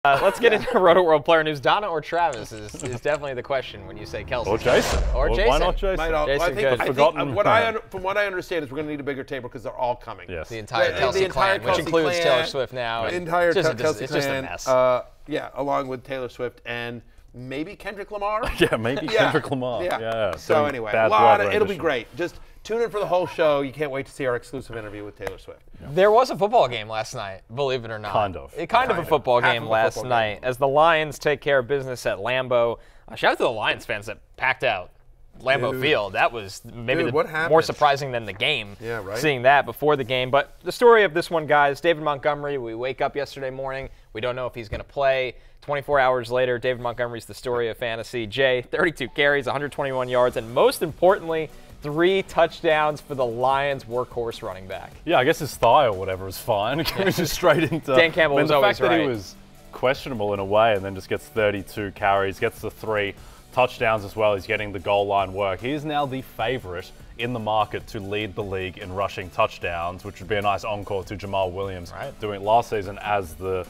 Let's get into Roto World player news. Donna or Travis is definitely the question when you say Kelsey. Or Jason. Or Jason. Why not Jason? What I understand is we're going to need a bigger table because they're all coming. Yes. The entire Kelsey clan, which includes Taylor Swift now. The entire Kelsey clan. It's just a mess. Yeah, along with Taylor Swift and maybe Kendrick Lamar. Yeah, maybe Kendrick Lamar. Yeah. So anyway, it'll be great. Just tune in for the whole show. You can't wait to see our exclusive interview with Taylor Swift. Yeah. There was a football game last night, believe it or not. Kind of. Kind of a football game last night as the Lions take care of business at Lambeau. Shout out to the Lions fans that packed out Lambeau Field. That was maybe more surprising than the game. Yeah, right. Seeing that before the game. But the story of this one, guys, David Montgomery, we wake up yesterday morning. We don't know if he's going to play. 24 hours later, David Montgomery's the story of fantasy. Jay, 32 carries, 121 yards, and most importantly, 3 touchdowns for the Lions workhorse running back. Yeah, I guess his thigh or whatever is fine. Coming just straight into Dan Campbell was always right. The fact that he was questionable in a way and then just gets 32 carries, gets the 3 touchdowns as well. He's getting the goal line work. He is now the favorite in the market to lead the league in rushing touchdowns, which would be a nice encore to Jamal Williams doing it last season as the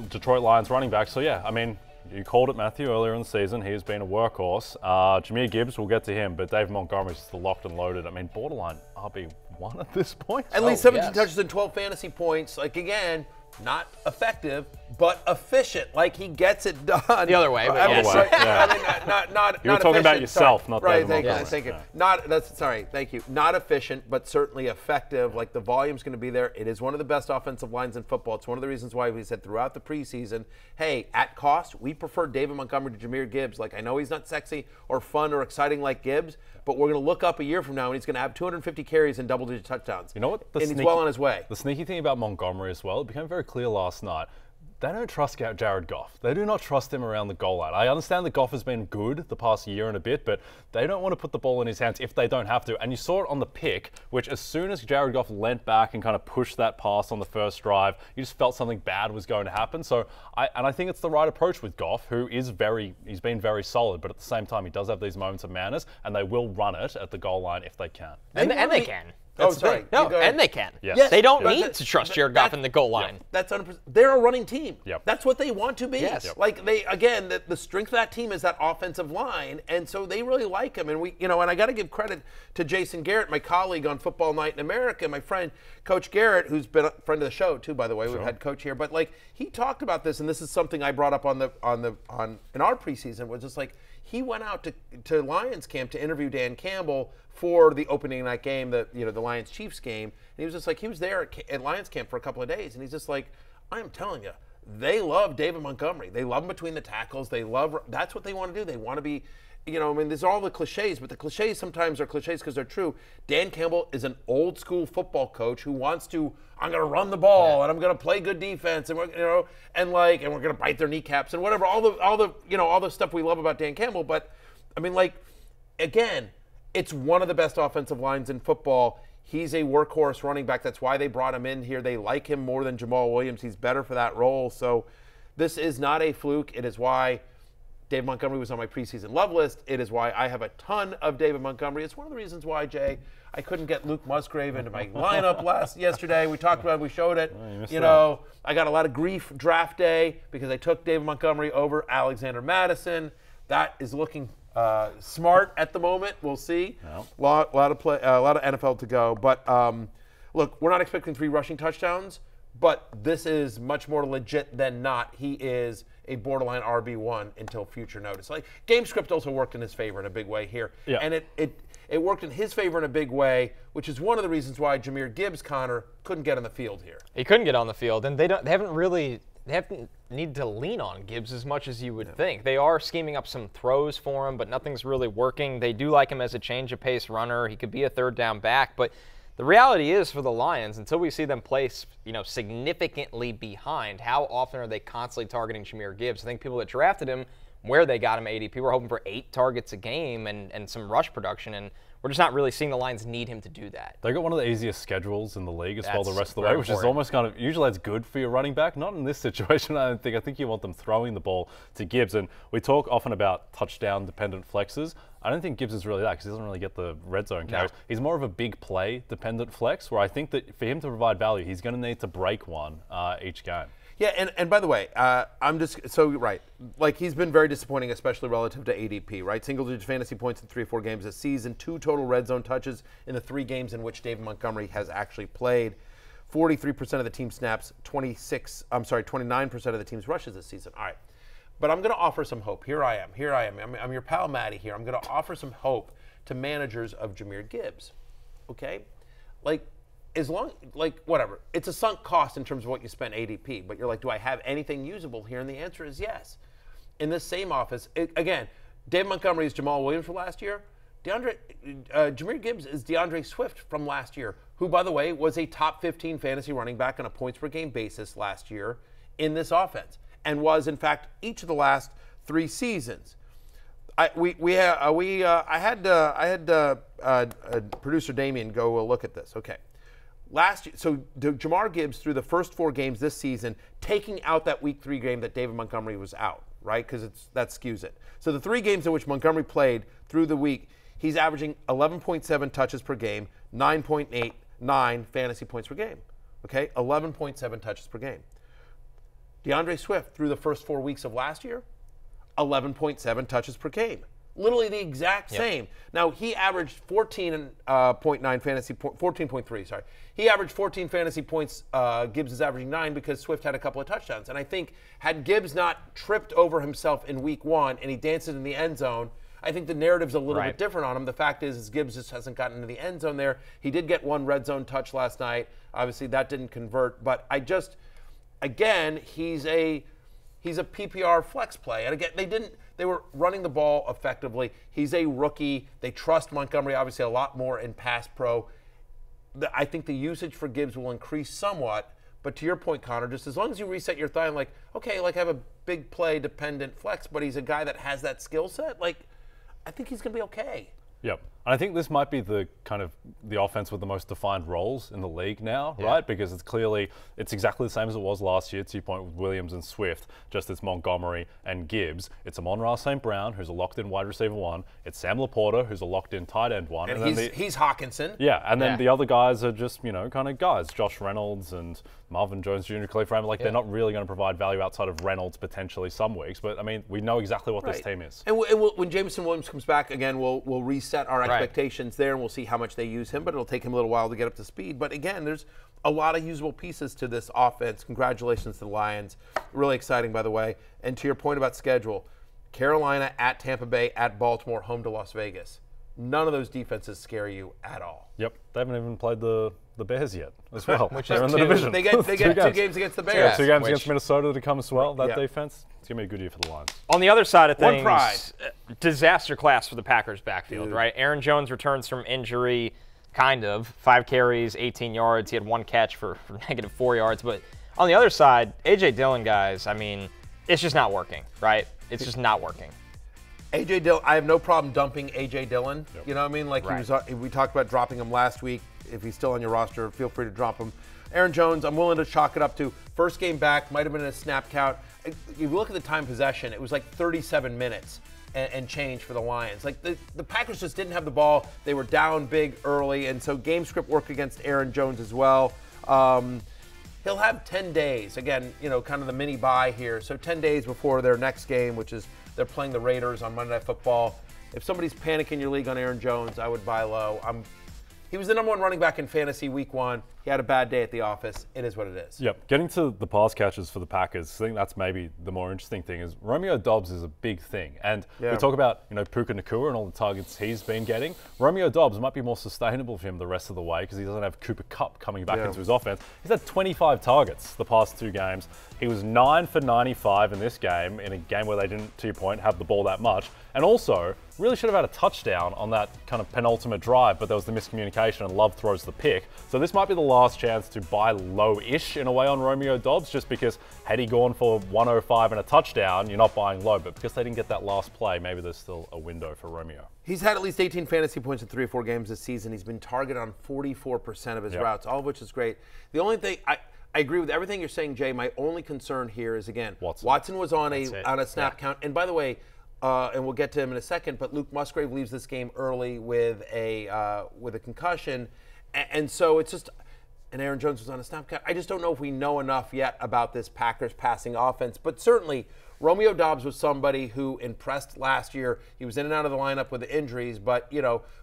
Detroit Lions running back. So yeah, I mean, you called it, Matthew, earlier in the season. He's been a workhorse. Jahmyr Gibbs, we'll get to him, but David Montgomery's just the locked and loaded. I mean, borderline RB1 at this point. At least 17 touches and 12 fantasy points. Like, again, not effective, but efficient. Like, he gets it done. The other way, but yes. You were talking about yourself, not David Montgomery. Right, thank you. Thank you. Not efficient, but certainly effective. Like, the volume's going to be there. It is one of the best offensive lines in football. It's one of the reasons why we said throughout the preseason, hey, at cost, we prefer David Montgomery to Jahmyr Gibbs. Like, I know he's not sexy or fun or exciting like Gibbs, but we're going to look up a year from now and he's going to have 250 carries and double-digit touchdowns. You know what? And he's well on his way. The sneaky thing about Montgomery as well, it became very clear last night. They don't trust Jared Goff. They do not trust him around the goal line. I understand that Goff has been good the past year and a bit, but they don't want to put the ball in his hands if they don't have to. And you saw it on the pick, which as soon as Jared Goff leant back and kind of pushed that pass on the first drive, you just felt something bad was going to happen. So I think it's the right approach with Goff, who he's been very solid, but at the same time, he does have these moments of madness, and they will run it at the goal line if they can. And they can. Sorry. No, and they can. Yes. They don't need to trust Jared Goff in the goal line. That's 100%. They're a running team. Yep. That's what they want to be. Yes. Yep. Like the strength of that team is that offensive line, and so they really like him. And and I got to give credit to Jason Garrett, my colleague on Football Night in America, my friend Coach Garrett, who's been a friend of the show too, by the way. Sure. We've had Coach here, but like he talked about this, and this is something I brought up in our preseason. Was just like he went out to Lions camp to interview Dan Campbell for the opening night game, the Lions Chiefs game, and he was just like he was there at Lions camp for a couple of days, and he's just like, I'm telling you, they love David Montgomery. They love him between the tackles. That's what they want to do. They want to be, there's all the cliches, but the cliches sometimes are cliches because they're true. Dan Campbell is an old school football coach who wants to, I'm going to run the ball and I'm going to play good defense and we're going to bite their kneecaps and whatever, all the stuff we love about Dan Campbell. But I mean, like, again, it's one of the best offensive lines in football. He's a workhorse running back. That's why they brought him in here. They like him more than Jamal Williams. He's better for that role. So this is not a fluke. It is why David Montgomery was on my preseason love list. It is why I have a ton of David Montgomery. It's one of the reasons why, Jay, I couldn't get Luke Musgrave into my lineup yesterday. We talked about it. We showed it. I got a lot of grief draft day because I took David Montgomery over Alexander Madison. That is looking smart at the moment. We'll see. A lot of NFL to go. But look, we're not expecting 3 rushing touchdowns, but this is much more legit than not. He is a borderline RB1 until future notice. Like, game script also worked in his favor in a big way here. Yeah. And it worked in his favor in a big way, which is one of the reasons why Jahmyr Gibbs, Connor, couldn't get on the field here. He couldn't get on the field, and they haven't needed to lean on Gibbs as much as you would think. They are scheming up some throws for him, but nothing's really working. They do like him as a change of pace runner. He could be a third down back, but the reality is for the Lions, until we see them place, significantly behind, how often are they constantly targeting Jahmyr Gibbs? I think people that drafted him, where they got him ADP, were hoping for 8 targets a game and some rush production, and we're just not really seeing the Lions need him to do that. They got one of the easiest schedules in the league as well the rest of the way, which is almost kind of, usually that's good for your running back. Not in this situation, I don't think. I think you want them throwing the ball to Gibbs. And we talk often about touchdown-dependent flexes. I don't think Gibbs is really that because he doesn't really get the red zone carries. No. He's more of a big play-dependent flex where I think that for him to provide value, he's going to need to break one each game. Yeah, and by the way, I'm just so right. Like, he's been very disappointing, especially relative to ADP, right? Single-digit fantasy points in 3 or 4 games this season, 2 total red zone touches in the 3 games in which David Montgomery has actually played. 43% of the team snaps, 29% of the team's rushes this season. All right. But I'm going to offer some hope. Here I am. I'm your pal Matty here. I'm going to offer some hope to managers of Jahmyr Gibbs. Okay? Whatever. It's a sunk cost in terms of what you spent ADP, but you're like, do I have anything usable here? And the answer is yes. In this same office, again, David Montgomery is Jamal Williams for last year. Jahmyr Gibbs is DeAndre Swift from last year, who, by the way, was a top 15 fantasy running back on a points per game basis last year in this offense, and was, in fact, each of the last 3 seasons. I had producer Damien go look at this. Okay. Last year, so Jahmyr Gibbs through the first 4 games this season, taking out that Week 3 game that David Montgomery was out, right? Because that skews it. So the 3 games in which Montgomery played through the week, he's averaging 11.7 touches per game, 9.89 fantasy points per game. Okay, 11.7 touches per game. DeAndre Swift through the first 4 weeks of last year, 11.7 touches per game. Literally the exact same. Now, he averaged 14.9 fantasy point, 14.3, sorry. He averaged 14 fantasy points. Gibbs is averaging 9 because Swift had a couple of touchdowns. And I think had Gibbs not tripped over himself in week 1 and he danced it in the end zone, I think the narrative's a little bit different on him. The fact is Gibbs just hasn't gotten into the end zone there. He did get 1 red zone touch last night. Obviously, that didn't convert. But again, he's a PPR flex play. And again, they were running the ball effectively. He's a rookie. They trust Montgomery obviously a lot more in pass pro. I think the usage for Gibbs will increase somewhat. But to your point, Connor, just as long as you reset your thigh, I have a big play dependent flex, but he's a guy that has that skill set, I think he's going to be okay. Yep. And I think this might be the offense with the most defined roles in the league now, right? Because it's exactly the same as it was last year, to your point with Williams and Swift, just it's Montgomery and Gibbs. It's Amon-Ra St. Brown, who's a locked-in wide receiver 1. It's Sam Laporta, who's a locked-in tight end 1. And he's Hawkinson. Yeah, and then the other guys are just, kind of guys. Josh Reynolds and Marvin Jones Jr., Khalif Raymond, they're not really going to provide value outside of Reynolds potentially some weeks. But, we know exactly what this team is. And when Jameson Williams comes back, again, we'll reset our expectations there, and we'll see how much they use him, but it'll take him a little while to get up to speed. But again, there's a lot of usable pieces to this offense. Congratulations to the Lions. Really exciting, by the way. And to your point about schedule, Carolina at Tampa Bay, at Baltimore, home to Las Vegas. None of those defenses scare you at all. Yep. They haven't even played the Bears yet as well. They're in the division. They get 2 games against the Bears. Yeah, 2 games against Minnesota to come as well. That defense, it's going to be a good year for the Lions. On the other side of things, One pride. Disaster class for the Packers backfield, right? Aaron Jones returns from injury, kind of. 5 carries, 18 yards. He had 1 catch for -4 yards. But on the other side, A.J. Dillon, guys, it's just not working, right? It's just not working. A.J. Dillon, I have no problem dumping A.J. Dillon. Yep. You know what I mean? We talked about dropping him last week. If he's still on your roster, feel free to drop him. Aaron Jones, I'm willing to chalk it up to first game back, might have been a snap count. If you look at the time possession, it was 37 minutes and change for the Lions. The Packers just didn't have the ball. They were down big early, and so game script worked against Aaron Jones as well. He'll have 10 days, again, kind of the mini bye here. So 10 days before their next game, which is they're playing the Raiders on Monday Night Football. If somebody's panicking your league on Aaron Jones, I would buy low. He was the #1 running back in fantasy week 1. He had a bad day at the office. It is what it is. Yep. Getting to the pass catches for the Packers, I think that's maybe the more interesting thing is Romeo Doubs is a big thing. And we talk about, Puka Nacua and all the targets he's been getting. Romeo Doubs might be more sustainable for him the rest of the way because he doesn't have Cooper Kupp coming back into his offense. He's had 25 targets the past 2 games. He was 9 for 95 in this game, in a game where they didn't, to your point, have the ball that much. And also, really should have had a touchdown on that kind of penultimate drive, but there was the miscommunication and Love throws the pick. So this might be the last chance to buy low-ish in a way on Romeo Doubs, just because had he gone for 105 and a touchdown, you're not buying low. But because they didn't get that last play, maybe there's still a window for Romeo. He's had at least 18 fantasy points in 3 or 4 games this season. He's been targeted on 44% of his routes, all of which is great. The only thing I agree with everything you're saying, Jay. My only concern here is, again, Watson was on a snap count. And by the way, and we'll get to him in a second, but Luke Musgrave leaves this game early with a concussion. And so it's just and Aaron Jones was on a snap count. I just don't know if we know enough yet about this Packers passing offense. But certainly, Romeo Doubs was somebody who impressed last year. He was in and out of the lineup with the injuries, but,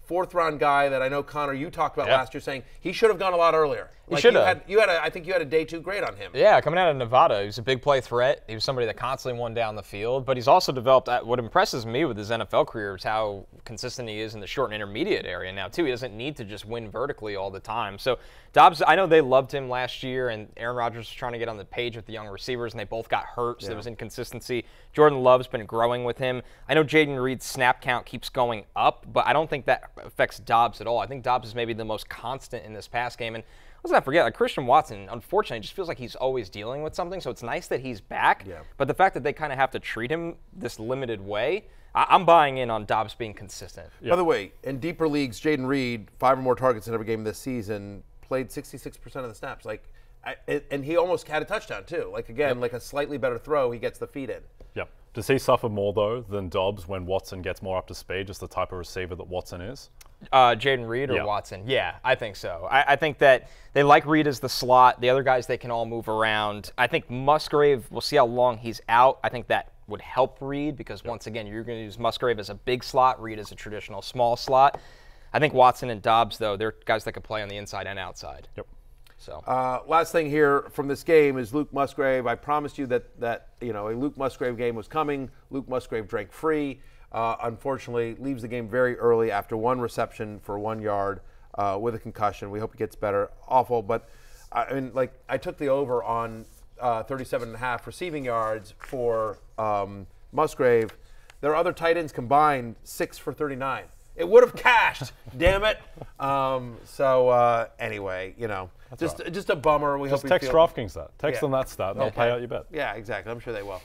fourth-round guy that I know, Connor, you talked about last year, saying he should have gone a lot earlier. He should have. I think you had a day 2 grade on him. Yeah, coming out of Nevada, he was a big play threat. He was somebody that constantly won down the field, but he's also developed. What impresses me with his NFL career is how consistent he is in the short and intermediate area now, too. He doesn't need to just win vertically all the time. So Doubs, I know they loved him last year, and Aaron Rodgers was trying to get on the page with the young receivers, and they both got hurt, so there was inconsistency. Jordan Love's been growing with him. I know Jaden Reed's snap count keeps going up, but I don't think that affects Doubs at all. I think Doubs is maybe the most constant in this pass game, and let's not forget, Christian Watson, unfortunately, just feels like he's always dealing with something, so it's nice that he's back. Yeah. But the fact that they kind of have to treat him this limited way, I'm buying in on Doubs being consistent. Yep. By the way, in deeper leagues, Jaden Reed, 5 or more targets in every game this season, played 66% of the snaps. And he almost had a touchdown, too. Like a slightly better throw, he gets the feed in. Yep. Does he suffer more, though, than Doubs when Watson gets more up to speed, just the type of receiver that Watson is? Jaden Reed or Watson? Yeah, I think so. I think that they like Reed as the slot. The other guys, they can all move around. I think Musgrave, we'll see how long he's out. I think that would help Reed because, once again, you're going to use Musgrave as a big slot, Reed as a traditional small slot. I think Watson and Doubs, though, they're guys that could play on the inside and outside. Yep. So last thing here from this game is Luke Musgrave. I promised you that a Luke Musgrave game was coming. Luke Musgrave drank free. Unfortunately, leaves the game very early after 1 reception for 1 yard with a concussion. We hope he gets better. Awful, but I took the over on 37.5 receiving yards for Musgrave. Their other tight ends combined 6 for 39. It would have cashed, damn it. Anyway, just a bummer. We just hope text DraftKings that. Text them that stat, and they'll pay out your bet. Yeah, exactly. I'm sure they will.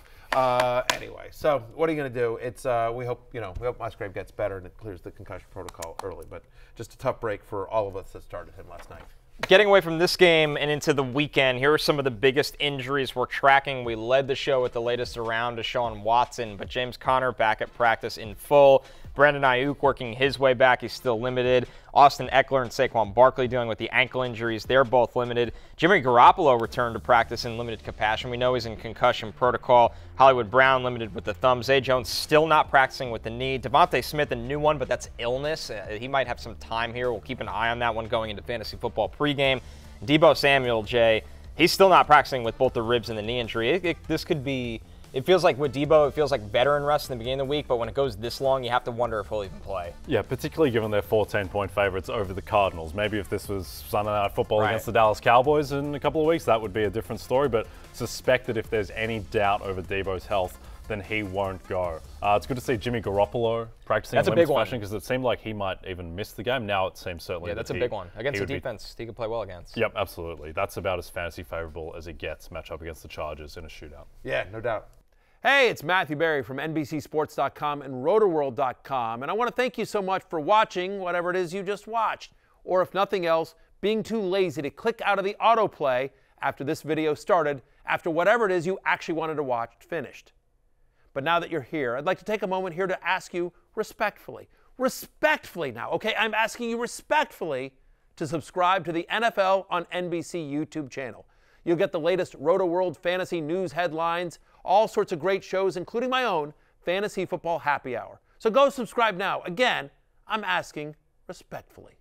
Anyway, so what are you going to do? It's we hope Musgrave gets better and it clears the concussion protocol early. But just a tough break for all of us that started him last night. Getting away from this game and into the weekend, here are some of the biggest injuries we're tracking. We led the show with the latest around Deshaun Watson, but James Conner back at practice in full. Brandon Ayuk working his way back. He's still limited. Austin Eckler and Saquon Barkley dealing with the ankle injuries. They're both limited. Jimmy Garoppolo returned to practice in limited capacity. We know he's in concussion protocol. Hollywood Brown limited with the thumb. Zay Jones still not practicing with the knee. Devontae Smith, a new one, but that's illness. He might have some time here. We'll keep an eye on that one going into fantasy football pregame. Deebo Samuel, Jay, he's still not practicing with both the ribs and the knee injury. This could be... It feels like with Deebo, it feels like veteran rest in the beginning of the week, but when it goes this long, you have to wonder if he'll even play. Yeah, particularly given their 14-point favorites over the Cardinals. Maybe if this was Sunday Night Football against the Dallas Cowboys in a couple of weeks, that would be a different story, but suspect that if there's any doubt over Deebo's health, then he won't go. It's good to see Jimmy Garoppolo practicing in limited fashion because it seemed like he might even miss the game. Now it seems certainly that's a big one. Against the defense, he could play well against. Yep, absolutely. That's about as fantasy favorable as it gets, match up against the Chargers in a shootout. Yeah, no doubt. Hey, it's Matthew Berry from NBCSports.com and RotoWorld.com, and I want to thank you so much for watching whatever it is you just watched, or if nothing else, being too lazy to click out of the autoplay after this video started, after whatever it is you actually wanted to watch finished. But now that you're here, I'd like to take a moment here to ask you respectfully now, okay? I'm asking you respectfully to subscribe to the NFL on NBC YouTube channel. You'll get the latest RotoWorld fantasy news headlines, all sorts of great shows, including my own Fantasy Football Happy Hour. So go subscribe now. Again, I'm asking respectfully.